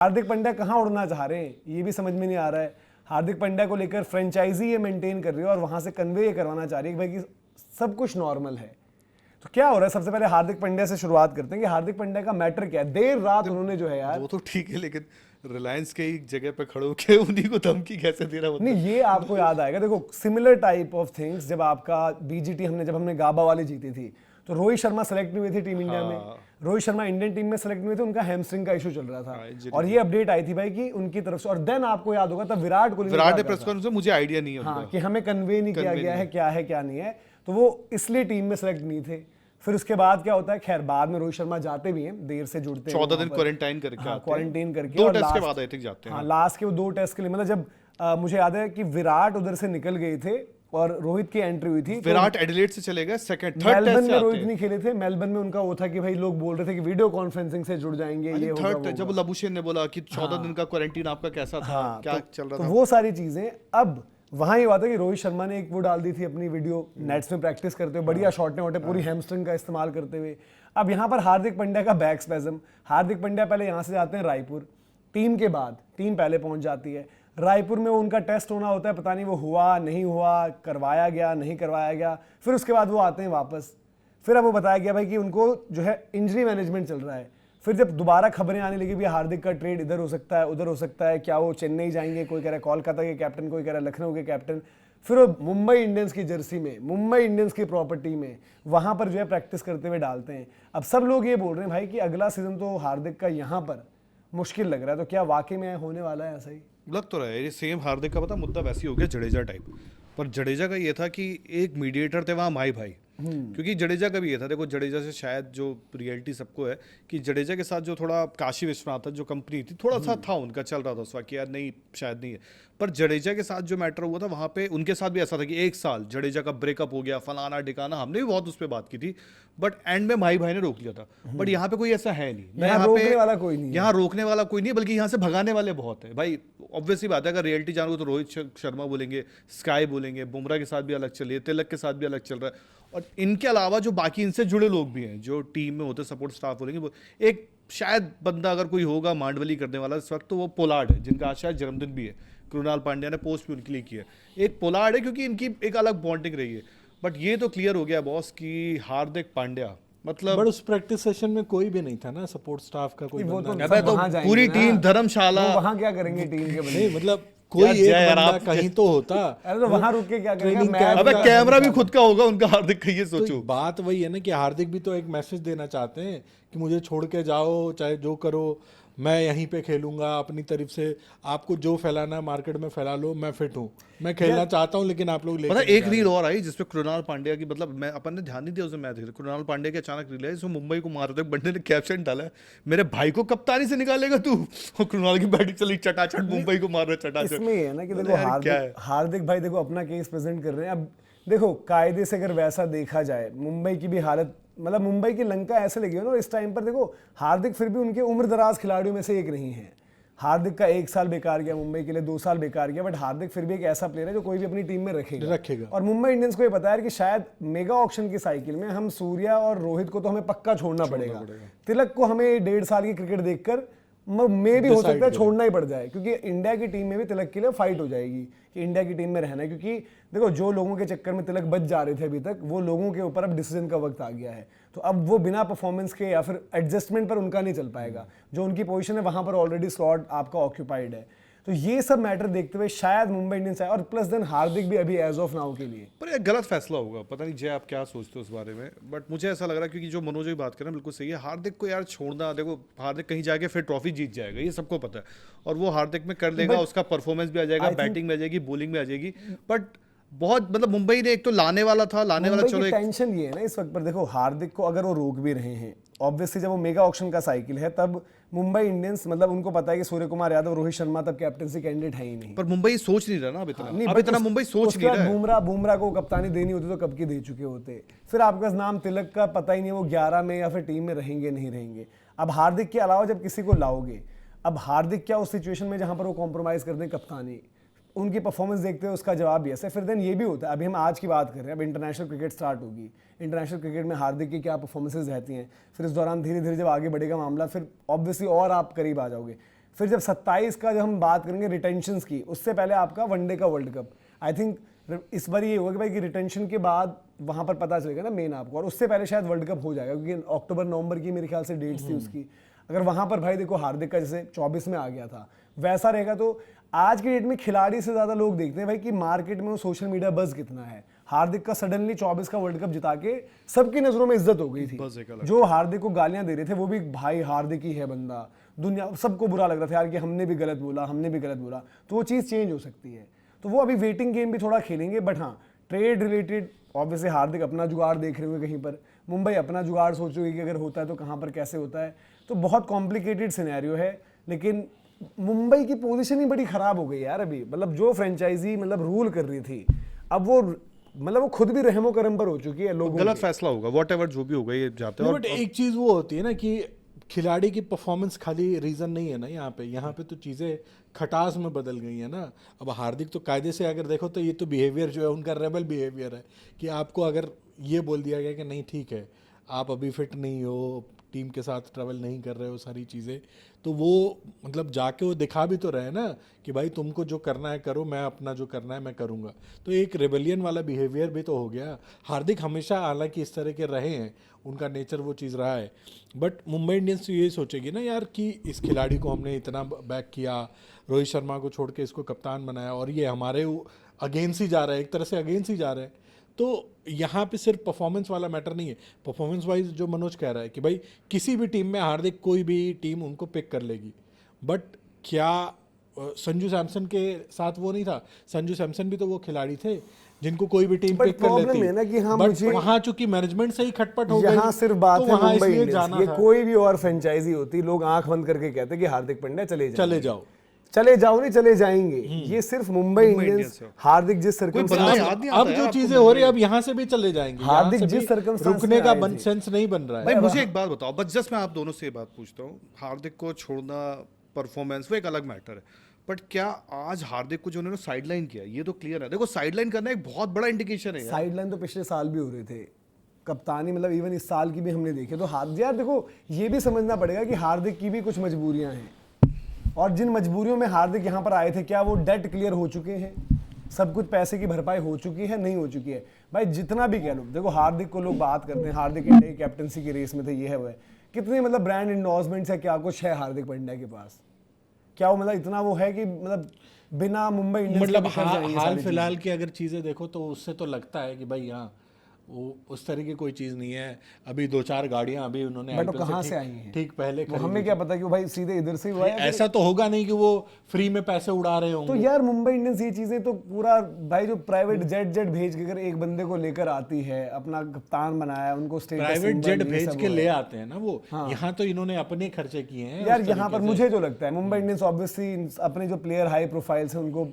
हार्दिक पांड्या कहाँ उड़ना चाह रहे हैं ये भी समझ में नहीं आ रहा है। हार्दिक पांड्या को लेकर फ्रेंचाइजी ये मेंटेन कर रही है और वहां से कन्वे ये करवाना चाह रही है कि भाई कि सब कुछ नॉर्मल है। तो क्या हो रहा है, सबसे पहले हार्दिक पांड्या से शुरुआत करते हैं कि हार्दिक पांड्या का मैटर क्या है। देर रात उन्होंने जो है यार, वो तो ठीक है, लेकिन रिलायंस के ही जगह पे खड़े होके उन्हीं को धमकी कैसे दे रहा नहीं ये आपको याद आएगा। देखो सिमिलर टाइप ऑफ थिंग्स, जब आपका बीजीटी जब हमने गाबा वाली जीती थी तो रोहित शर्मा सेलेक्ट नहीं हुए थे टीम इंडिया में। रोहित शर्मा इंडियन टीम में सेलेक्ट नहीं हुए थे, उनका हैमस्ट्रिंग का इशू चल रहा था और ये अपडेट आई थी भाई कि उनकी तरफ से। और देन आपको याद होगा तब विराट ने प्रेस कॉन्फ्रेंस में, मुझे आइडिया नहीं है हाँ, कि हमें कन्वे नहीं किया गया है क्या नहीं है, तो वो इसलिए टीम में सेलेक्ट नहीं थे। फिर उसके बाद क्या होता है, खैर बाद में रोहित शर्मा जाते भी हैं, देर से जुड़ते हैं, 14 दिन क्वारंटाइन करके हाँ, क्वारंटाइन करके 2 टेस्ट के बाद आई थिंक जाते हैं। हाँ, लास्ट के वो 2 टेस्ट के लिए, मतलब जब मुझे याद है कि विराट उधर से निकल गए थे और रोहित की एंट्री हुई थी। विराट एडिलेड से चले गए, सेकंड थर्ड मेलबर्न में रोहित नहीं खेले थे। मेलबर्न में उनका वो था कि भाई लोग बोल रहे थे कि वीडियो कॉन्फ्रेंसिंग से जुड़ जाएंगे, ये होगा, थर्ड जब लबुशेन ने बोला कि 14 दिन का क्वारंटीन आपका कैसा था, क्या चल रहा था, तो वो सारी चीजें। अब वहां ये बात है कि रोहित शर्मा ने एक वो डाल दी थी अपनी वीडियो नेट्स में प्रैक्टिस करते हुए, बढ़िया शॉट वोटे पूरी हैमस्ट्रिंग का इस्तेमाल करते हुए। अब यहाँ पर हार्दिक पांड्या का बैक स्पैज्म। हार्दिक पांड्या पहले यहाँ से जाते हैं रायपुर, टीम के बाद टीम पहले पहुंच जाती है रायपुर में, वो उनका टेस्ट होना होता है, पता नहीं वो हुआ नहीं हुआ, करवाया गया नहीं करवाया गया। फिर उसके बाद वो आते हैं वापस, फिर अब वो बताया गया भाई कि उनको जो है इंजरी मैनेजमेंट चल रहा है। फिर जब दोबारा खबरें आने लगी भी हार्दिक का ट्रेड इधर हो सकता है उधर हो सकता है, क्या वो चेन्नई जाएंगे, कोई कह रहा है कोलकाता के कैप्टन, कोई कह रहा है लखनऊ के कैप्टन। फिर वो मुंबई इंडियंस की जर्सी में, मुंबई इंडियंस की प्रॉपर्टी में, वहां पर जो है प्रैक्टिस करते हुए डालते हैं। अब सब लोग ये बोल रहे हैं भाई कि अगला सीजन तो हार्दिक का यहाँ पर मुश्किल लग रहा है। तो क्या वाकई में होने वाला है ऐसा ही? लग तो रहा है ये सेम हार्दिक का, पता मुद्दा वैसे ही हो गया जडेजा टाइप। पर जडेजा का ये था कि एक मीडिएटर थे वहाँ माई भाई, क्योंकि जडेजा का भी ये था, देखो जडेजा से शायद जो रियलिटी सबको है कि जडेजा के साथ जो थोड़ा काशी विश्वनाथ जो कंपनी थी, थोड़ा सा था उनका चल रहा था उस वक्त, यार नहीं शायद नहीं है। पर जडेजा के साथ जो मैटर हुआ था वहाँ पे उनके साथ भी ऐसा था कि 1 साल जडेजा का ब्रेकअप हो गया, फलाना ढिकाना, हमने भी बहुत उस पर बात की थी, बट एंड में माई भाई ने रोक लिया था। बट यहाँ पे कोई ऐसा है नहीं, यहाँ रोकने वाला कोई नहीं, यहाँ रोकने वाला कोई नहीं, बल्कि यहाँ से भगाने वाले बहुत है भाई। ऑब्वियसली बात है, अगर रियलिटी जानोगे तो रोहित शर्मा बोलेंगे, स्काई बोलेंगे, बुमराह के साथ भी अलग चल रही है, तिलक के साथ भी अलग चल रहा है, और इनके अलावा जो बाकी इनसे जुड़े लोग भी हैं जो टीम में होते, सपोर्ट स्टाफ बोलेंगे। एक शायद बंदा अगर कोई होगा मांडवली करने वाला इस वक्त, तो वो पोलार्ड है, जिनका आज शायद जन्मदिन भी है। कृणाल पांड्या ने पोस्ट भी उनके लिए की है, एक पोलार्ड है, क्योंकि इनकी एक अलग बॉन्डिंग रही है। बट ये तो क्लियर हो गया बॉस कि हार्दिक पांड्या मतलब, बट उस प्रैक्टिस सेशन में कोई भी नहीं था ना सपोर्ट स्टाफ का, कोई वो बंदा तो तो पूरी टीम धर्मशाला, वहां क्या करेंगे टीम के बंदे? नहीं, मतलब कोई एक बंदा कहीं तो होता। अरे तो वहां रुक के क्या करेंगे? अबे कैमरा भी खुद का होगा उनका, हार्दिक का ये सोचो। तो बात वही है ना कि हार्दिक भी तो एक मैसेज देना चाहते हैं कि मुझे छोड़ के जाओ, चाहे जो करो, मैं यहीं पे खेलूंगा अपनी तरफ से, आपको जो फैलाना है मार्केट में फैला लो, मैं फिट हूँ, मैं खेलना चाहता हूँ, लेकिन आप लोग मतलब एक रील और आई जिसपे कृणाल पांड्या की, मतलब मैं अपन ने ध्यान नहीं दिया उसे, मैच देख रहा, कृणाल पांड्या की अचानक रील है जिसमें मुंबई को मार रहे थे, बंदे ने कैप्शन डाला है, मेरे भाई को कप्तानी से निकालेगा तू, और कृणाल की बैटिंग चली चटाचट, मुंबई को मार रहे चटाचट। इसमें है ना कि देखो हार्दिक भाई देखो अपना केस प्रेजेंट कर रहे हैं। अब देखो कायदे से अगर वैसा देखा जाए, मुंबई की भी हालत, मतलब मुंबई की लंका ऐसे लगी है ना इस टाइम पर। देखो हार्दिक फिर भी उनके उम्र दराज खिलाड़ियों में से एक नहीं है। हार्दिक का 1 साल बेकार गया मुंबई के लिए, 2 साल बेकार गया, बट हार्दिक फिर भी एक ऐसा प्लेयर है जो कोई भी अपनी टीम में रखेगा। और मुंबई इंडियंस को ये पता है कि शायद मेगा ऑक्शन की साइकिल में हम सूर्या और रोहित को तो हमें पक्का छोड़ना पड़ेगा। तिलक को हमें 1.5 साल की क्रिकेट देखकर में भी हो सकता है छोड़ना ही पड़ जाए, क्योंकि इंडिया की टीम में भी तिलक के लिए फाइट हो जाएगी कि इंडिया की टीम में रहना है। क्योंकि देखो जो लोगों के चक्कर में तिलक बच जा रहे थे अभी तक, वो लोगों के ऊपर अब डिसीजन का वक्त आ गया है। तो अब वो बिना परफॉर्मेंस के या फिर एडजस्टमेंट पर उनका नहीं चल पाएगा। जो उनकी पोजीशन है वहां पर ऑलरेडी स्लॉट आपका ऑक्यूपाइड है। तो ये सब मैटर देखते हुए शायद मुंबई इंडियंस आए, और प्लस देन हार्दिक भी अभी एज ऑफ नाउ के लिए। पर एक गलत फैसला होगा, पता नहीं जय आप क्या सोचते हो उस बारे में, बट मुझे ऐसा लग रहा है क्योंकि जो मनोज की बात करें बिल्कुल सही है। हार्दिक को यार छोड़ना, देखो हार्दिक कहीं जाके फिर ट्रॉफी जीत जाएगा, ये सबको पता है, और वो हार्दिक में कर लेगा, उसका परफॉर्मेंस भी आ जाएगा, बैटिंग में आ जाएगी, बॉलिंग में आ जाएगी। बट बहुत मतलब मुंबई ने एक तो लाने वाला चलो टेंशन ये है ना इस वक्त पर, देखो हार्दिक को अगर वो रोक भी रहे हैं, ऑब्वियसली जब वो मेगा ऑक्शन का साइकिल है तब मुंबई इंडियंस, मतलब उनको पता है कि सूर्य कुमार यादव, रोहित शर्मा तब कैप्टनसी कैंडिडेट है ही नहीं। पर मुंबई सोच नहीं रहा ना अब इतना मुंबई सोच नहीं रहा है। बुमराह को कप्तानी देनी होती तो कब की दे चुके होते। फिर आपके पास नाम तिलक का पता ही नहीं, वो 11 में या फिर टीम में रहेंगे नहीं रहेंगे। अब हार्दिक के अलावा जब किसी को लाओगे, अब हार्दिक क्या उस सिचुएशन में जहां पर वो कॉम्प्रोमाइज कर दें कप्तानी, उनकी परफॉर्मेंस देखते हुए उसका जवाब भी ऐसा। फिर देन ये भी होता है, अभी हम आज की बात कर रहे हैं, अब इंटरनेशनल क्रिकेट स्टार्ट होगी, इंटरनेशनल क्रिकेट में हार्दिक की क्या परफॉर्मेंसेज रहती हैं, फिर इस दौरान धीरे धीरे जब आगे बढ़ेगा मामला, फिर ऑब्वियसली और आप करीब आ जाओगे। फिर जब 27 का जब हम बात करेंगे रिटेंशंस की, उससे पहले आपका वनडे का वर्ल्ड कप। आई थिंक इस बार ये होगा कि भाई कि रिटेंशन के बाद वहां पर पता चलेगा ना मेन आपको, और उससे पहले शायद वर्ल्ड कप हो जाएगा, क्योंकि अक्टूबर नवंबर की मेरे ख्याल से डेट्स थी उसकी। अगर वहां पर भाई देखो हार्दिक का जैसे 24 में आ गया था वैसा रहेगा, तो आज की डेट में खिलाड़ी से ज्यादा लोग देखते हैं भाई कि मार्केट में वो सोशल मीडिया बज़ कितना है। हार्दिक का सडनली 24 का वर्ल्ड कप जिता के सबकी नजरों में इज्जत हो गई थी। जो हार्दिक को गालियां दे रहे थे वो भी भाई हार्दिक ही है बंदा, दुनिया सबको बुरा लग रहा था यार कि हमने भी गलत बोला, हमने भी गलत बोला, तो वो चीज़ चेंज हो सकती है। तो वो अभी वेटिंग गेम भी थोड़ा खेलेंगे, बट हाँ ट्रेड रिलेटेड ऑब्वियसली हार्दिक अपना जुगाड़ देख रहे होंगे कहीं पर, मुंबई अपना जुगाड़ सोच रही है कि अगर होता है तो कहाँ पर कैसे होता है। तो बहुत कॉम्प्लिकेटेड सिनेरियो है, लेकिन मुंबई की पोजीशन ही बड़ी खराब हो गई यार अभी। मतलब जो फ्रेंचाइजी मतलब रूल कर रही थी, अब वो खुद भी रहमो करम पर हो चुकी है लोगों गलत फैसला होगा, वॉट जो भी होगा ये जाते हैं। बट एक चीज वो होती है ना कि खिलाड़ी की परफॉर्मेंस खाली रीजन नहीं है ना, यहाँ पे तो चीजें खटास में बदल गई है ना। अब हार्दिक तो कायदे से अगर देखो तो ये तो बिहेवियर जो है उनका रेबल बिहेवियर है कि आपको अगर ये बोल दिया गया कि नहीं ठीक है आप अभी फिट नहीं हो, टीम के साथ ट्रैवल नहीं कर रहे हो, सारी चीज़ें, तो वो मतलब जाके वो दिखा भी तो रहे ना कि भाई तुमको जो करना है करो, मैं अपना जो करना है मैं करूँगा। तो एक रेबेलियन वाला बिहेवियर भी तो हो गया। हार्दिक हमेशा हालांकि इस तरह के रहे हैं, उनका नेचर वो चीज़ रहा है, बट मुंबई इंडियंस तो ये सोचेगी ना यार कि इस खिलाड़ी को हमने इतना बैक किया, रोहित शर्मा को छोड़ के इसको कप्तान बनाया और ये हमारे अगेंस्ट ही जा रहा है, एक तरह से अगेंस्ट ही जा रहा है। तो यहाँ पे सिर्फ परफॉर्मेंस वाला मैटर नहीं है। परफॉर्मेंस वाइज जो मनोज कह रहा है कि भाई किसी भी टीम में हार्दिक कोई भी टीम उनको पिक कर लेगी, बट क्या संजू सैमसन के साथ वो नहीं था? संजू सैमसन भी तो वो खिलाड़ी थे जिनको कोई भी टीम पिक कर लेती है ना कि हाँ, बट वहाँ चूंकि मैनेजमेंट से ही खटपट हो गई, यहाँ सिर्फ बात तो है वहाँ मुंबई इसलिए इंडियंस, जाना ये था। कोई भी और फ्रेंचाइजी होती लोग आंख बंद करके कहते कि हार्दिक पांड्या चले जाओ नहीं चले जाएंगे। ये सिर्फ मुंबई इंडियंस हार्दिक जिस सर्कमस्टेंस, अब जो चीजें हो रही है अब यहाँ से भी चले जाएंगे। हार्दिक जिस सर्कमस्टेंस रुकने का सेंस नहीं बन रहा है। भाई मुझे एक बात बताओ, बस जस्ट मैं आप दोनों से ये बात पूछता हूँ, हार्दिक को छोड़ना परफॉर्मेंस वो एक अलग मैटर है, बट क्या आज हार्दिक को जो उन्होंने साइडलाइन किया ये तो क्लियर है। देखो साइडलाइन करना एक बहुत बड़ा इंडिकेशन है। साइडलाइन तो पिछले साल भी हो रहे थे, कप्तानी मतलब इवन इस साल की भी हमने देखे। तो यार देखो ये भी समझना पड़ेगा कि हार्दिक की भी कुछ मजबूरियां हैं, और जिन मजबूरियों में हार्दिक यहाँ पर आए थे क्या वो डेट क्लियर हो चुके हैं? सब कुछ पैसे की भरपाई हो चुकी है? नहीं हो चुकी है। भाई जितना भी कह लो, देखो हार्दिक को लोग बात करते हैं हार्दिक इंडिया की कैप्टनसी की रेस में थे, ये है वो है, कितने मतलब ब्रांड इंडोर्समेंट्स है, क्या कुछ है हार्दिक पांड्या के पास? क्या वो मतलब इतना वो है कि मतलब बिना मुंबई इंडियंस मतलब हाल फिलहाल की अगर चीजें देखो तो उससे तो लगता है कि भाई यहाँ वो उस तरह की कोई चीज नहीं है। अभी 2-4 गाड़ियां अभी उन्होंने बट कहाँ से आई हैं? ठीक पहले हमें क्या पता कि भाई सीधे इधर से हुआ है? ऐसा तो होगा नहीं कि वो फ्री में पैसे उड़ा रहे होंगे। तो यार मुंबई इंडियंस ये चीजें तो पूरा भाई जो प्राइवेट जेट भेज के अगर एक बंदे को लेकर आती है, अपना कप्तान बनाया, उनको स्टेटस प्राइवेट जेट भेज के ले आते हैं ना वो। यहाँ तो इन्होंने अपने खर्चे किए हैं यार। यहाँ पर मुझे जो लगता है मुंबई इंडियंस ऑब्वियसली अपने जो प्लेयर हाई प्रोफाइल है उनको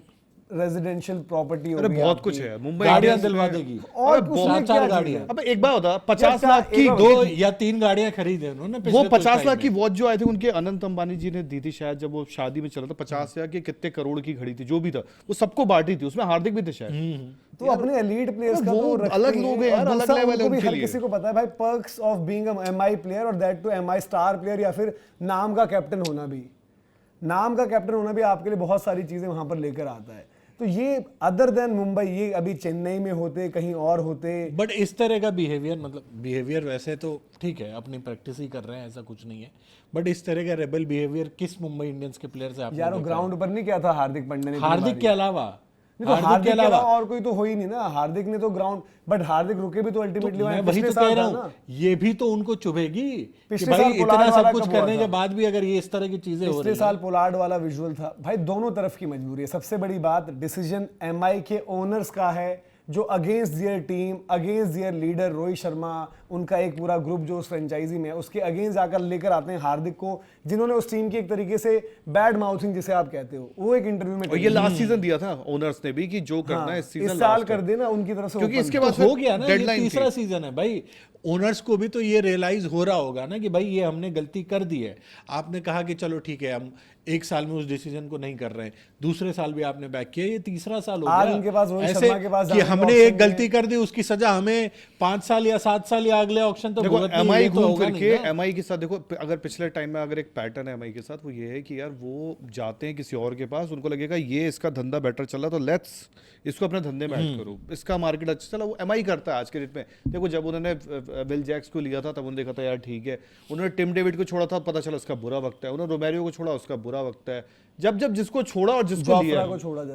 रेजिडेंशियल प्रॉपर्टी हो गई, बहुत कुछ है। मुंबई गाड़ियां दिलवा देगी और बहुत 4 गाड़ियां। अब एक बात होता 50 लाख की 2 या 3 गाड़ियां खरीदे उन्होंने। वो 50 लाख की वॉच जो आए थे उनके अनंत अंबानी जी ने दी थी शायद, जब वो शादी में चला था। 50 या कि कितने करोड़ की घड़ी थी जो भी था, वो सबको बांटी थी, उसमें हार्दिक भी थे शायद। तो अपने एलीट प्लेयर्स का तो अलग लोग हैं यार, अलग लेवल है उनके लिए। हर किसी को पता है भाई perks of being a MI player, और that too MI star player, या फिर नाम का कैप्टन होना भी। नाम का कैप्टन होना भी आपके लिए बहुत सारी चीजें वहां पर लेकर आता है। तो ये अदर देन मुंबई, ये अभी चेन्नई में होते, कहीं और होते, बट इस तरह का बिहेवियर, मतलब बिहेवियर वैसे तो ठीक है, अपनी प्रैक्टिस ही कर रहे हैं, ऐसा कुछ नहीं है, बट इस तरह का रेबल बिहेवियर किस मुंबई इंडियंस के प्लेयर से आपने यार वो ग्राउंड पर नहीं किया था हार्दिक पांड्या ने? हार्दिक के अलावा नहीं तो हार्दिक के अलावा और कोई तो हो ही नहीं ना। हार्दिक ने तो ग्राउंड, बट हार्दिक रुके भी तो अल्टीमेटली मैं वही तो कह रहा हूँ, ये भी तो उनको चुभेगी कि भाई इतना सब कुछ करने के बाद भी अगर ये इस तरह की चीजें हो रही है। पिछले साल पोलार्ड वाला विजुअल था भाई, दोनों तरफ की मजबूरी है। सबसे बड़ी बात डिसीजन एमआई के ओनर्स का है, जो अगेंस्ट दियर टीम, अगेंस्ट दियर लीडर रोहित शर्मा, उनका एक पूरा ग्रुप जो उस फ्रेंचाइजी में है, उसके अगेंस्ट जाकर लेकर आते हैं हार्दिक को, जिन्होंने उस टीम की एक तरीके से बैड माउथिंग जिसे आप कहते हो, वो एक इंटरव्यू में, और ये लास्ट सीजन दिया था ओनर्स ने भी कि जो करना है इस साल कर देना उनकी तरफ से, क्योंकि इसके बाद हो गया ना, ये तीसरा सीजन है भाई। ओनर्स को भी तो ये रियलाइज हो रहा होगा ना कि भाई ये हमने गलती कर दी है। आपने कहा कि चलो ठीक है, हम एक साल में उस डिसीजन को नहीं कर रहे हैं, दूसरे साल भी आपने बैक किया, ये तीसरा साल हो आज गया। उनके पास रोहित ऐसे शर्मा के पास कि जाने का हमने option एक गलती नहीं कर दी, उसकी सजा हमें 5 साल या 7 साल या अगले ऑक्शन तो देखो भुगतनी है, एमआई ये तो घूम होगा फिर नहीं के ना। एमआई के साथ देखो, अगर पिछले टाइम में अगर एक पैटर्न है एमआई के साथ, वो ये है कि यार वो जाते हैं किसी और के पास, उनको लगेगा ये इसका धंधा बेटर चल रहा, तो लेट्स इसको अपने धंधे में ऐड करो, इसका मार्केट अच्छा चला। वो एमआई करता है आज के डेट में। देखो जब उन्होंने विल जैक्स को लिया था तब उन्होंने देखा था यार ठीक है, उन्होंने टिम डेविड को छोड़ा था, पता चला उसका बुरा वक्त है, उन्होंने रोमेरियो को छोड़ा, उसका बुरा वक्त है। जब जब जिसको छोड़ा और जिसको लिया,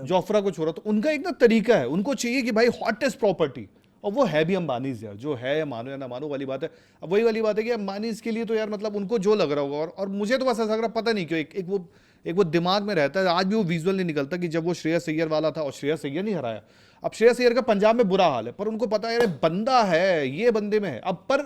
जोफ्रा को छोड़ा, तो उनका एक ना तरीका है, उनको चाहिए कि भाई हॉटेस्ट प्रॉपर्टी, और वो है भी अंबानीज यार, जो है मानो या ना मानो वाली बात है। अब वही वाली बात है कि अंबानीज के लिए तो यार मतलब उनको जो लग रहा होगा, और मुझे तो बस ऐसा लग रहा, पता नहीं क्यों एक वो दिमाग में रहता है, आज भी वो विजुअल नहीं निकलता कि जब वो श्रेयस अय्यर वाला था और श्रेयस अय्यर नहीं हराया। अब श्रेयस अय्यर का पंजाब में बुरा हाल है, पर उनको पता है यार बंदा है, ये बंदे में है। अब पर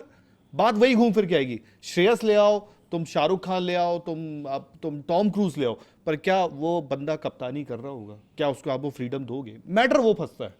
बात वही घूम फिर के आएगी, श्रेयस ले आओ, तुम शाहरुख खान ले आओ, तुम टॉम क्रूज ले आओ, पर क्या वो बंदा कप्तानी कर रहा होगा? क्या उसको आप वो फ्रीडम दोगे? मैटर वो फंसता है।